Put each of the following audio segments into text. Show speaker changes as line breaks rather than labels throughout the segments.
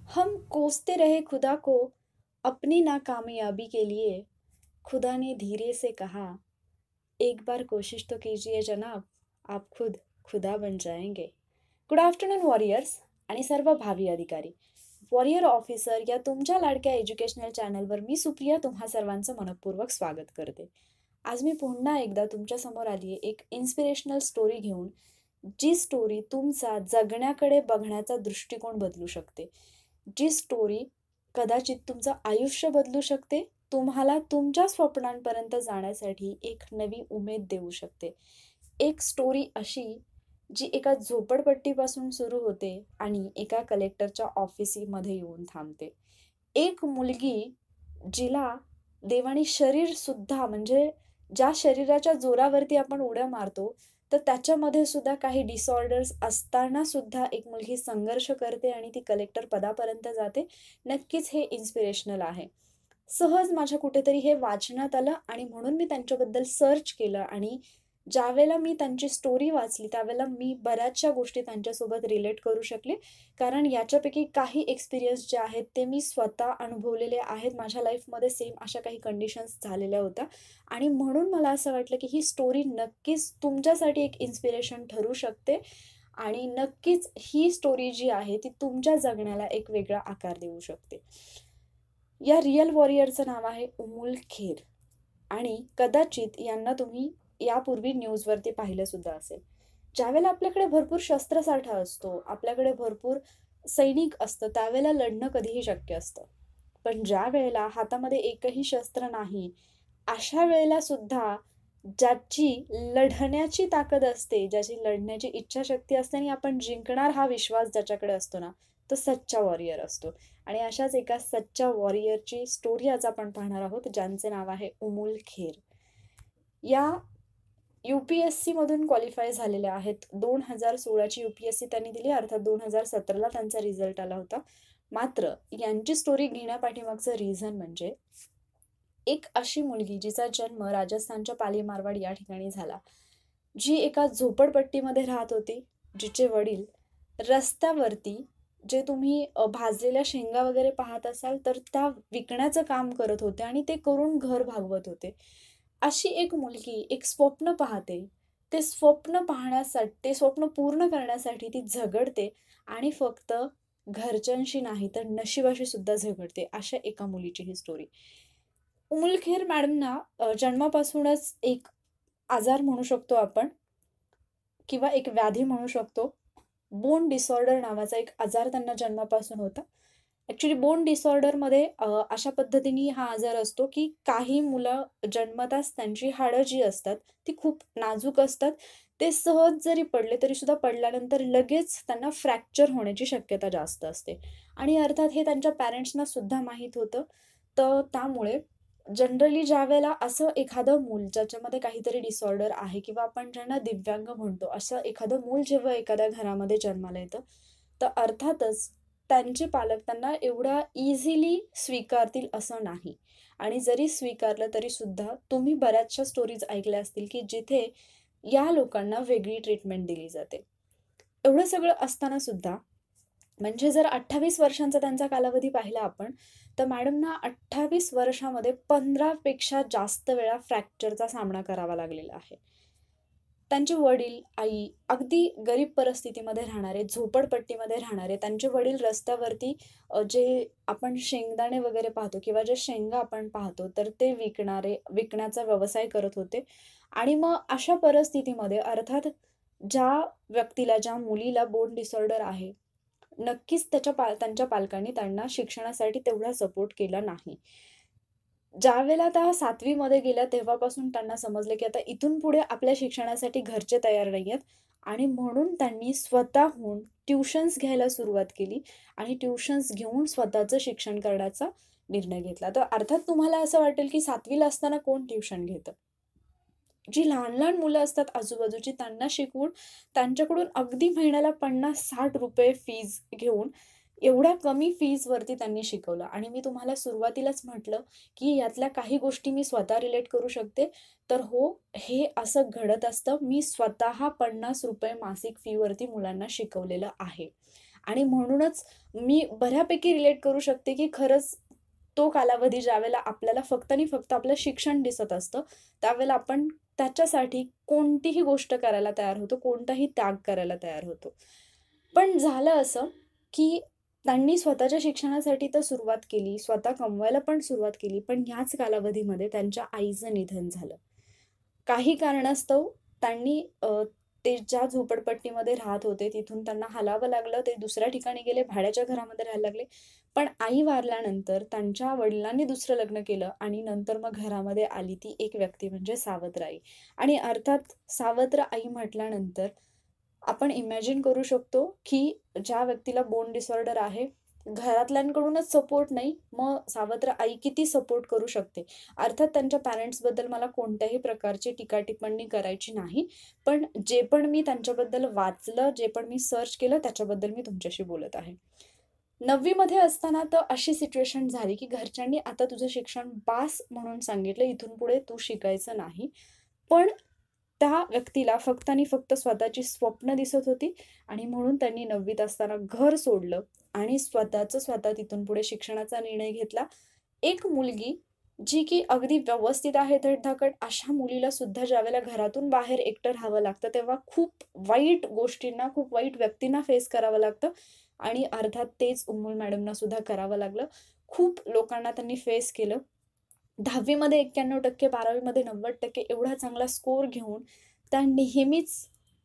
हम कोसते रहे खुदा को अपनी नाकामयाबी के लिए। खुदा ने धीरे से कहा, एक बार कोशिश तो कीजिए जनाब, आप खुद खुदा बन जाएंगे. गुड आफ्टरनून वॉरियर्स आणि सर्व भावी अधिकारी. वॉरियर ऑफिसर या तुमच्या लाडक्या एज्युकेशनल चॅनलवर मी सुप्रिया तुम्हा सर्वांचं मनपूर्वक स्वागत करते. आज मी पुन्हा एकदा तुमच्या समोर आली आहे एक इन्स्पिरेशनल स्टोरी घेऊन, जी स्टोरी तुमचा जगण्याकडे बघण्याचा दृष्टिकोन बदलू शकते. जी स्टोरी कदाचित तुमचं आयुष्य बदलू शकते, तुम्हाला तुमच्या स्वप्नांपर्यंत जाण्यासाठी एक नवी उमेद देऊ शकते. एक स्टोरी अशी जी एका झोपडपट्टीपासून सुरू होते आणि एका कलेक्टरच्या ऑफिसमध्ये येऊन थांबते. एक मुलगी जिला देवाने शरीर सुद्धा म्हणजे ज्या शरीराच्या जोरावरती आपण उड्या मारतो, तर त्याच्यामध्ये सुद्धा काही डिसऑर्डर्स असताना सुद्धा एक मुलगी संघर्ष करते आणि ती कलेक्टर पदापर्यंत जाते. नक्कीच हे इन्स्पिरेशनल आहे. सहज माझ्या कुठेतरी हे वाचनात आलं आणि म्हणून मी त्यांच्याबद्दल सर्च केलं आणि ज्यावेळेला मी त्यांची स्टोरी वाचली, त्यावेळेला मी बऱ्याचशा गोष्टी त्यांच्यासोबत रिलेट करू शकले. कारण याच्यापैकी काही एक्सपिरियन्स जे आहेत, ते मी स्वतः अनुभवलेले आहेत. माझ्या लाईफमध्ये सेम अशा काही कंडिशन्स झालेल्या होत्या आणि म्हणून मला असं वाटलं, की ही स्टोरी नक्कीच तुमच्यासाठी एक इन्स्पिरेशन ठरू शकते आणि नक्कीच ही स्टोरी जी आहे, ती तुमच्या जगण्याला एक वेगळा आकार देऊ शकते. या रिअल वॉरियरचं नाव आहे उमुल खेर आणि कदाचित यांना तुम्ही यापूर्वी न्यूजवरती पाहिलं सुद्धा असेल. ज्यावेळेला आपल्याकडे भरपूर शस्त्रसाठा असतो, आपल्याकडे भरपूर सैनिक असतं, त्यावेळेला लढणं कधीही शक्य असतं. पण ज्या वेळेला हातामध्ये एकही शस्त्र नाही, अशा वेळेला सुद्धा ज्याची लढण्याची ताकद असते, ज्याची लढण्याची इच्छाशक्ती असते आणि आपण जिंकणार हा विश्वास ज्याच्याकडे असतो ना, तो सच्चा वॉरियर असतो. आणि अशाच एका सच्चा वॉरियरची स्टोरी आज आपण पाहणार आहोत, ज्यांचे नाव आहे उमुल खेर. या यू-पी-एस-सी मधून क्वालिफाय झालेल्या आहेत. 2016ची यू-पी-एस-सी त्यांनी दिली, अर्थात 2017ला त्यांचा रिझल्ट आला होता. मात्र यांची स्टोरी घेण्यापाठीमागचं रिझन म्हणजे एक अशी मुलगी जिचा जन्म राजस्थानच्या पाली मारवाड या ठिकाणी झाला, जी एका झोपडपट्टीमध्ये राहत होती. जिचे वडील रस्त्यावरती जे तुम्ही भाजलेल्या शेंगा वगैरे पाहत असाल, तर त्या विकण्याचं काम करत होते आणि ते करून घर भागवत होते. अशी एक मुलगी एक स्वप्न पाहते. ते स्वप्न पूर्ण करण्यासाठी ती झगडते आणि फक्त घरच्यांशी नाही तर नशिबाशी सुद्धा झगडते. अशा एका मुलीची ही स्टोरी. उमुल खेर मॅडमना जन्मापासूनच एक आजार म्हणू शकतो आपण किंवा एक व्याधी म्हणू शकतो. बोन डिसऑर्डर नावाचा एक आजार त्यांना जन्मापासून होता. ॲक्चुअली बोन डिसऑर्डरमध्ये अशा पद्धतीने हा आजार असतो, की काही मुलं जन्मताच त्यांची हाडं जी असतात, ती खूप नाजूक असतात. ते सहज जरी पडले तरीसुद्धा पडल्यानंतर लगेच त्यांना फ्रॅक्चर होण्याची शक्यता जास्त असते आणि अर्थात हे त्यांच्या पॅरेंट्सना सुद्धा माहीत होतं. तर त्यामुळे जनरली ज्यावेळेला असं एखादं मूल ज्याच्यामध्ये काहीतरी डिसऑर्डर आहे किंवा आपण ज्यांना दिव्यांग म्हणतो, असं एखादं मूल जेव्हा एखाद्या घरामध्ये जन्माला येतं, तर अर्थातच त्यांचे पालक त्यांना एवढ्या इझिली स्वीकारतील असं नाही. आणि जरी स्वीकारलं तरीसुद्धा तुम्ही बऱ्याचशा स्टोरीज ऐकल्या असतील, की जिथे या लोकांना वेगळी ट्रीटमेंट दिली जाते. एवढं सगळं असताना सुद्धा म्हणजे जर 28 वर्षांचा त्यांचा कालावधी पाहिला आपण, तर मॅडमना 28 वर्षामध्ये 15 पेक्षा जास्त वेळा फ्रॅक्चरचा सामना करावा लागलेला आहे. त्यांचे वडील, आई अगदी गरीब परिस्थितीमध्ये राहणारे, झोपडपट्टीमध्ये राहणारे. त्यांचे वडील रस्त्यावरती जे आपण शेंगदाणे वगैरे पाहतो किंवा जे शेंगा आपण पाहतो, तर ते विकण्याचा व्यवसाय करत होते. आणि मग अशा परिस्थितीमध्ये अर्थात ज्या मुलीला बोन डिसऑर्डर आहे, नक्कीच त्यांच्या पालकांनी त्यांना शिक्षणासाठी तेवढा सपोर्ट केला नाही. ज्यावेळेला त्या 7वी मध्ये गेल्या तेव्हापासून त्यांना समजलं, की आता इथून पुढे आपल्या शिक्षणासाठी घरचे तयार नाहीयेत आणि म्हणून त्यांनी स्वतःहून ट्युशन्स घ्यायला सुरुवात केली आणि ट्युशन्स घेऊन स्वतःचं शिक्षण करण्याचा निर्णय घेतला. तर अर्थात तुम्हाला असं वाटेल, की 7वी असताना कोण ट्युशन घेतं? जी लहान-लहान मुलं असतात आजूबाजूची त्यांना शिकवून त्यांच्याकडून अगदी महिन्याला ₹50-60 फीज घेऊन एवढ्या कमी फीजवरती त्यांनी शिकवलं आणि मी तुम्हाला सुरुवातीलाच म्हटलं, की यातल्या काही गोष्टी मी स्वतः रिलेट करू शकते. तर हो, हे असं घडत असतं. मी स्वतः ₹50 मासिक फीवरती मुलांना शिकवलेलं आहे. आणि म्हणूनच मी बऱ्यापैकी रिलेट करू शकते, की खरंच तो कालावधी ज्यावेळेला आपल्याला फक्त आणि फक्त आपलं शिक्षण दिसत असतं, त्यावेळेला आपण त्याच्यासाठी कोणतीही गोष्ट करायला तयार होतो, कोणताही त्याग करायला तयार होतो. पण झालं असं, की त्यांनी स्वतःच्या शिक्षणासाठी तर सुरुवात केली, स्वतः कमवायला पण सुरुवात केली, पण ह्याच कालावधीमध्ये त्यांच्या आईचं निधन झालं. काही कारणास्तव त्यांनी ते ज्या झोपडपट्टीमध्ये राहत होते, तिथून त्यांना हलावं लागलं. ते दुसऱ्या ठिकाणी गेले, भाड्याच्या घरामध्ये राहायला लागले. पण आई वारल्यानंतर त्यांच्या वडिलांनी दुसरं लग्न केलं आणि नंतर मग घरामध्ये आली ती एक व्यक्ती म्हणजे सावत्र आई. आणि अर्थात सावत्र आई म्हटल्यानंतर आपण इमॅजिन करू शकतो, की ज्या व्यक्तीला बोन डिसऑर्डर आहे, घरातल्यांकडूनच सपोर्ट नाही, मग सावत्र आई किती सपोर्ट करू शकते. अर्थात त्यांच्या पॅरेंट्सबद्दल मला कोणत्याही प्रकारची टीका-टिप्पणी करायची नाही. पण जे पण मी त्यांच्याबद्दल वाचलं, जे पण मी सर्च केलं, त्याच्याबद्दल मी तुमच्याशी बोलत आहे. 9वी मध्ये असताना तर अशी सिच्युएशन झाली, की घरच्यांनी आता तुझं शिक्षण बास म्हणून सांगितलं, इथून पुढे तू शिकायचं नाही. पण त्या व्यक्तीला फक्त आणि फक्त स्वतःची स्वप्न दिसत होती आणि म्हणून त्यांनी 9वीत असताना घर सोडलं आणि स्वतःचं स्वतः तिथून पुढे शिक्षणाचा निर्णय घेतला. एक मुलगी जी की अगदी व्यवस्थित आहे धडधाकट, अशा मुलीला सुद्धा ज्यावेळेला घरातून बाहेर एकटं राहावं लागतं, तेव्हा खूप वाईट गोष्टींना, खूप वाईट व्यक्तींना फेस करावं लागतं आणि अर्थात तेच उम्मुल मॅडमना सुद्धा करावं लागलं. खूप लोकांना त्यांनी फेस केलं. 10वी मध्ये 91% 12वी मध्ये 90% एवढा चांगला स्कोर घेऊन त्या नेहमीच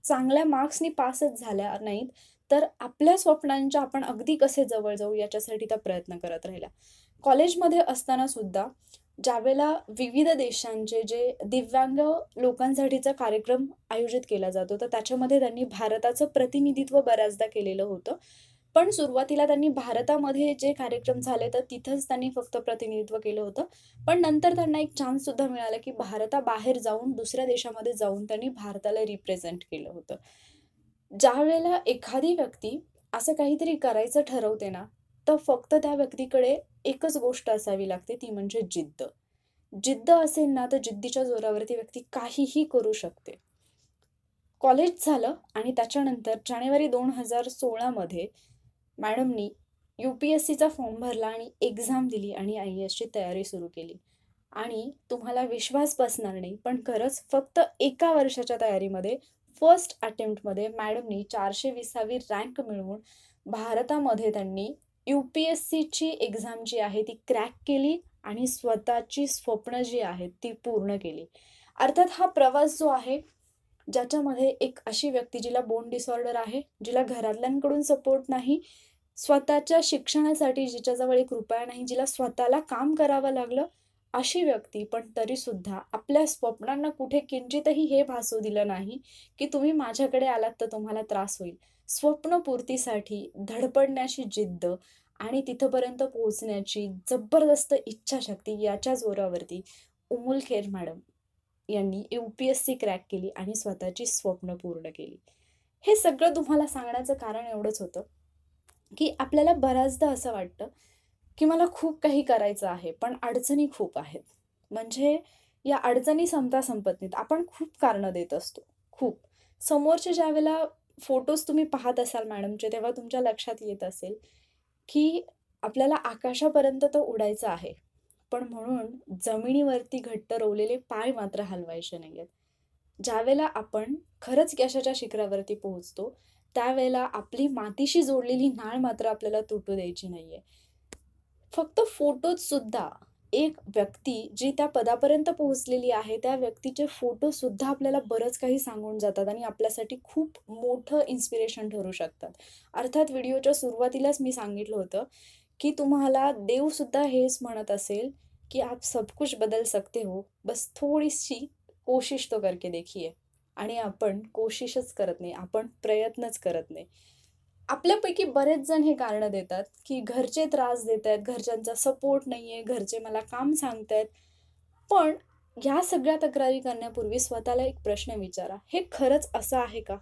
चांगल्या मार्क्सनी पासच झाल्या नाहीत, तर आपल्या स्वप्नांच्या आपण अगदी कसे जवळ जाऊ याच्यासाठी त्या प्रयत्न करत राहिल्या. कॉलेजमध्ये असताना सुद्धा ज्यावेळेला विविध देशांचे जे दिव्यांग लोकांसाठीचा कार्यक्रम आयोजित केला जातो, तर त्याच्यामध्ये त्यांनी भारताचं प्रतिनिधित्व बऱ्याचदा केलेलं होतं. पण सुरुवातीला त्यांनी भारतामध्ये जे कार्यक्रम झाले, तर तिथंच त्यांनी फक्त प्रतिनिधित्व केलं होतं. पण नंतर त्यांना एक चान्स सुद्धा मिळाला, की भारताबाहेर जाऊन दुसऱ्या देशामध्ये जाऊन त्यांनी भारताला रिप्रेझेंट केलं होतं. ज्यावेळेला एखादी व्यक्ती असं काहीतरी करायचं ठरवते ना, तर फक्त त्या व्यक्तीकडे एकच गोष्ट असावी लागते, ती म्हणजे जिद्द. जिद्द असेल ना, तर जिद्दीच्या जोरावरती व्यक्ती काहीही करू शकते. कॉलेज झालं आणि त्याच्यानंतर जानेवारी 2016 मध्ये मॅडमनी यू-पी-एस-सीचा फॉर्म भरला आणि एक्झाम दिली आणि आय-ए-एसची तयारी सुरू केली. आणि तुम्हाला विश्वास बसणार नाही, पण खरंच फक्त एका वर्षाच्या तयारीमध्ये फर्स्ट अटेम्प्टमध्ये मॅडमनी 420वी रँक मिळवून भारतामध्ये त्यांनी यू-पी-एस-सीची एक्झाम जी आहे ती क्रॅक केली आणि स्वतःची स्वप्न जी आहेत ती पूर्ण केली. अर्थात हा प्रवास जो आहे, ज्याच्यामध्ये एक अशी व्यक्ती जिला बोन डिसऑर्डर आहे, जिला घरातल्यांकडून सपोर्ट नाही, स्वतःच्या शिक्षणासाठी जिच्याजवळ ₹1 नाही, जिला स्वतःला काम करावं लागलं, अशी व्यक्ती पण तरीसुद्धा आपल्या स्वप्नांना कुठे किंचितही हे भासू दिलं नाही, की तुम्ही माझ्याकडे आलात तर तुम्हाला त्रास होईल. स्वप्नपूर्तीसाठी धडपडण्याची जिद्द आणि तिथपर्यंत पोहोचण्याची जबरदस्त इच्छाशक्ती याच्या जोरावरती उमुल खेर मॅडम यांनी यू-पी-एस-सी क्रॅक केली आणि स्वतःची स्वप्न पूर्ण केली. हे सगळं तुम्हाला सांगण्याचं कारण एवढंच होतं, की आपल्याला बऱ्याचदा असं वाटतं, की मला खूप काही करायचं आहे, पण अडचणी खूप आहेत. म्हणजे या अडचणी संपता संपत नाहीत. आपण खूप कारणं देत असतो, खूप. समोरचे ज्यावेळेला फोटोज तुम्ही पाहत असाल मॅडमचे, तेव्हा तुमच्या लक्षात येत असेल, की आपल्याला आकाशापर्यंत तर उडायचं आहे. पण म्हणून जमिनीवरती घट्ट रोवलेले पाय मात्र हलवायचे नाहीयेत. ज्यावेळेला आपण खरंच यशाच्या शिखरावरती पोहोचतो, त्यावेळेला आपली मातीशी जोडलेली नाळ मात्र आपल्याला तुटू द्यायची नाहीये. फक्त फोटोत सुद्धा एक व्यक्ती जी त्या पदापर्यंत पोहोचलेली आहे, त्या व्यक्तीचे फोटोसुद्धा आपल्याला बरंच काही सांगून जातात आणि आपल्यासाठी खूप मोठं इन्स्पिरेशन ठरू शकतात. अर्थात व्हिडिओच्या सुरुवातीलाच मी सांगितलं होतं, की तुम्हाला देवसुद्धा हेच म्हणत असेल, की "आप सब कुछ बदल सकते हो, बस थोडी-सी कोशिश तो करके देखिए." आणि आपण कोशिशच करत नाही, आपण प्रयत्नच करत नाही. आपल्यापैकी बरेच जण हे कारणं देतात, की घरचे त्रास देतायत, घरच्यांचा सपोर्ट नाहीये, घरचे मला काम सांगतायत. पण ह्या सगळ्या तक्रारी करण्यापूर्वी स्वतःला एक प्रश्न विचारा, हे खरंच असं आहे का?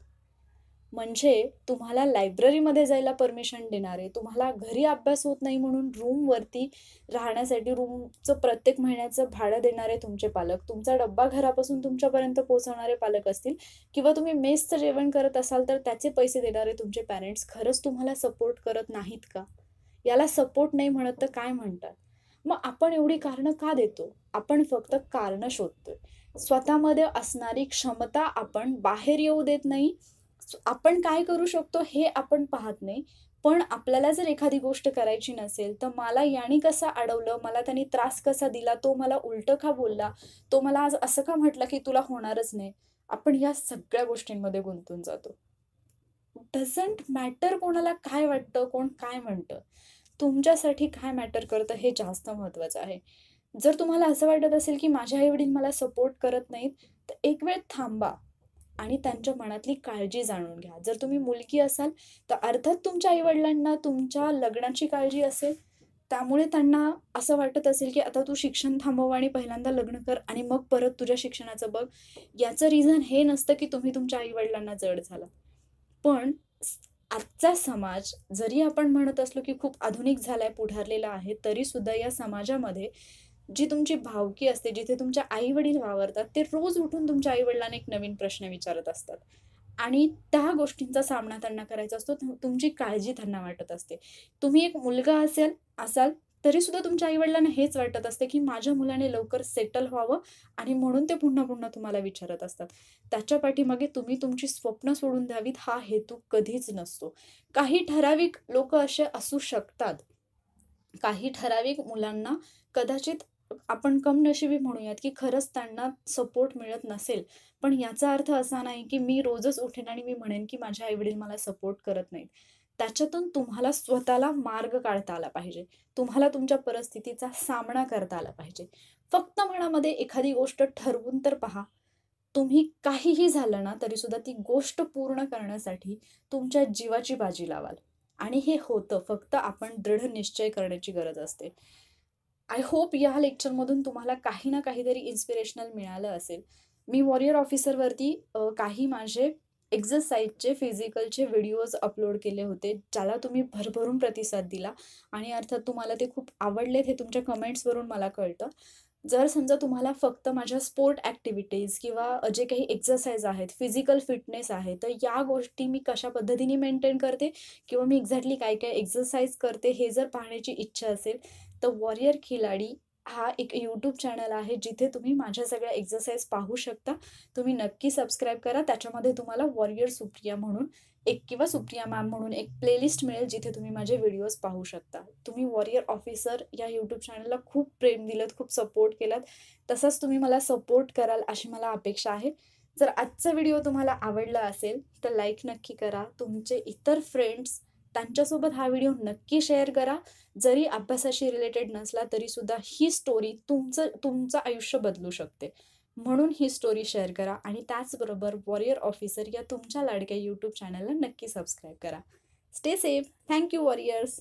म्हणजे तुम्हाला लायब्ररीमध्ये जायला परमिशन देणारे, तुम्हाला घरी अभ्यास होत नाही म्हणून रूमवरती राहण्यासाठी रूमचं प्रत्येक महिन्याचं भाडं देणारे तुमचे पालक, तुमचा डब्बा घरापासून तुमच्यापर्यंत पोहोचवणारे पालक असतील किंवा तुम्ही मेसचं जेवण करत असाल तर त्याचे पैसे देणारे तुमचे पॅरेंट्स खरंच तुम्हाला सपोर्ट करत नाहीत का? याला सपोर्ट नाही म्हणत तर काय म्हणतात? मग आपण एवढी कारणं का देतो? आपण फक्त कारणं शोधतोय. स्वतःमध्ये असणारी क्षमता आपण बाहेर येऊ देत नाही. आपण काय करू शकतो हे आपण पाहत नाही. पण आपल्याला जर एखादी गोष्ट करायची नसेल, तर मला याने कसं अडवलं, मला त्याने त्रास कसा दिला, तो मला उलटं का बोलला, तो मला आज असं का म्हटला, की तुला होणारच नाही. आपण या सगळ्या गोष्टींमध्ये गुंतून जातो. डझंट मॅटर कोणाला काय वाटतं, कोण काय म्हणतं. तुमच्यासाठी काय मॅटर करतं हे जास्त महत्त्वाचं आहे. जर तुम्हाला असं वाटत असेल, की माझे आई-वडील मला सपोर्ट करत नाहीत, तर एक वेळ थांबा आणि त्यांच्या मनातली काळजी जाणून घ्या. जर तुम्ही मुलगी असाल, तर अर्थात तुमच्या आई-वडिलांना तुमच्या लग्नाची काळजी असेल. त्यामुळे त्यांना असं वाटत असेल, की आता तू शिक्षण थांबव आणि पहिल्यांदा लग्न कर आणि मग परत तुझ्या शिक्षणाचं बघ. याचं रिझन हे नसतं, की तुम्ही तुमच्या आई-वडिलांना जड झाला. पण आजचा समाज जरी आपण म्हणत असलो, की खूप आधुनिक झालाय, पुढारलेला आहे, तरीसुद्धा या समाजामध्ये जी तुमची भावकी असते, जिथे तुमचे आई-वडील वावरतात, ते रोज उठून तुमच्या आई-वडिलांना एक नवीन प्रश्न विचारत असतात. आणि त्या गोष्टींचा सामना त्यांना करायचा असतो. तुमची काळजी त्यांना वाटत असते. तुम्ही एक मुलगा असाल, तरीसुद्धा तुमच्या आई-वडिलांना हेच वाटत असते, की माझ्या मुलाने लवकर सेटल व्हावं आणि म्हणून ते पुन्हा-पुन्हा तुम्हाला विचारत असतात. त्याच्या पाठीमागे तुम्ही तुमची स्वप्न सोडून द्यावीत हा हेतू कधीच नसतो. काही ठराविक लोकं असे असू शकतात. काही ठराविक मुलांना कदाचित आपण कमनशिबी म्हणूयात, की खरंच त्यांना सपोर्ट मिळत नसेल. पण याचा अर्थ असा नाही, की मी रोजच उठेन आणि मी म्हणेन, की माझे आई-वडील मला सपोर्ट करत नाहीत. त्याच्यातून तुम्हाला स्वतःला मार्ग काढता आला पाहिजे. तुम्हाला तुमच्या परिस्थितीचा सामना करता आला पाहिजे. फक्त मनामध्ये एखादी गोष्ट ठरवून तर पहा. तुम्ही काहीही झालं ना, तरीसुद्धा ती गोष्ट पूर्ण करण्यासाठी तुमच्या जीवाची बाजी लावाल. आणि हे होतं. फक्त आपण दृढ निश्चय करण्याची गरज असते. आय होप या लेक्चरमधून तुम्हाला काही ना काहीतरी इन्स्पिरेशनल मिळालं असेल. मी वॉरियर ऑफिसरवरती काही माझे एक्सरसाइजचे, फिजिकलचे व्हिडिओज अपलोड केले होते, ज्याला तुम्ही भरभरून प्रतिसाद दिला आणि अर्थात तुम्हाला ते खूप आवडलेत हे तुमच्या कमेंट्सवरून मला कळतं. जर समजा तुम्हाला फक्त माझ्या स्पोर्ट ॲक्टिव्हिटीज किंवा जे काही एक्सरसाइज आहेत, फिजिकल फिटनेस आहे, तर या गोष्टी मी कशा पद्धतीने मेंटेन करते किंवा मी एक्झॅक्टली काय-काय एक्सरसाइज करते हे जर पाहण्याची इच्छा असेल, तर वॉरियर खिलाडी हा एक यूट्यूब चॅनल आहे, जिथे तुम्ही माझ्या सगळ्या एक्सरसाइज पाहू शकता. तुम्ही नक्की सबस्क्राईब करा. त्याच्यामध्ये तुम्हाला वॉरियर सुप्रिया म्हणून एक किंवा सुप्रिया मॅम म्हणून एक प्लेलिस्ट मिळेल, जिथे तुम्ही माझे व्हिडिओज पाहू शकता. तुम्ही वॉरियर ऑफिसर या यूट्यूब चॅनलला खूप प्रेम दिलत, खूप सपोर्ट केलात. तसंच तुम्ही मला सपोर्ट कराल अशी मला अपेक्षा आहे. जर आजचा व्हिडिओ तुम्हाला आवडला असेल, तर लाईक नक्की करा. तुमचे इतर फ्रेंड्स त्यांच्यासोबत हा व्हिडिओ नक्की शेअर करा. जरी अभ्यासाशी रिलेटेड नसला तरीसुद्धा ही स्टोरी तुमचं आयुष्य बदलू शकते. म्हणून ही स्टोरी शेअर करा आणि त्याचबरोबर वॉरियर ऑफिसर या तुमच्या लाडक्या यूट्यूब चॅनलला नक्की सबस्क्राईब करा. Stay safe. Thank you warriors.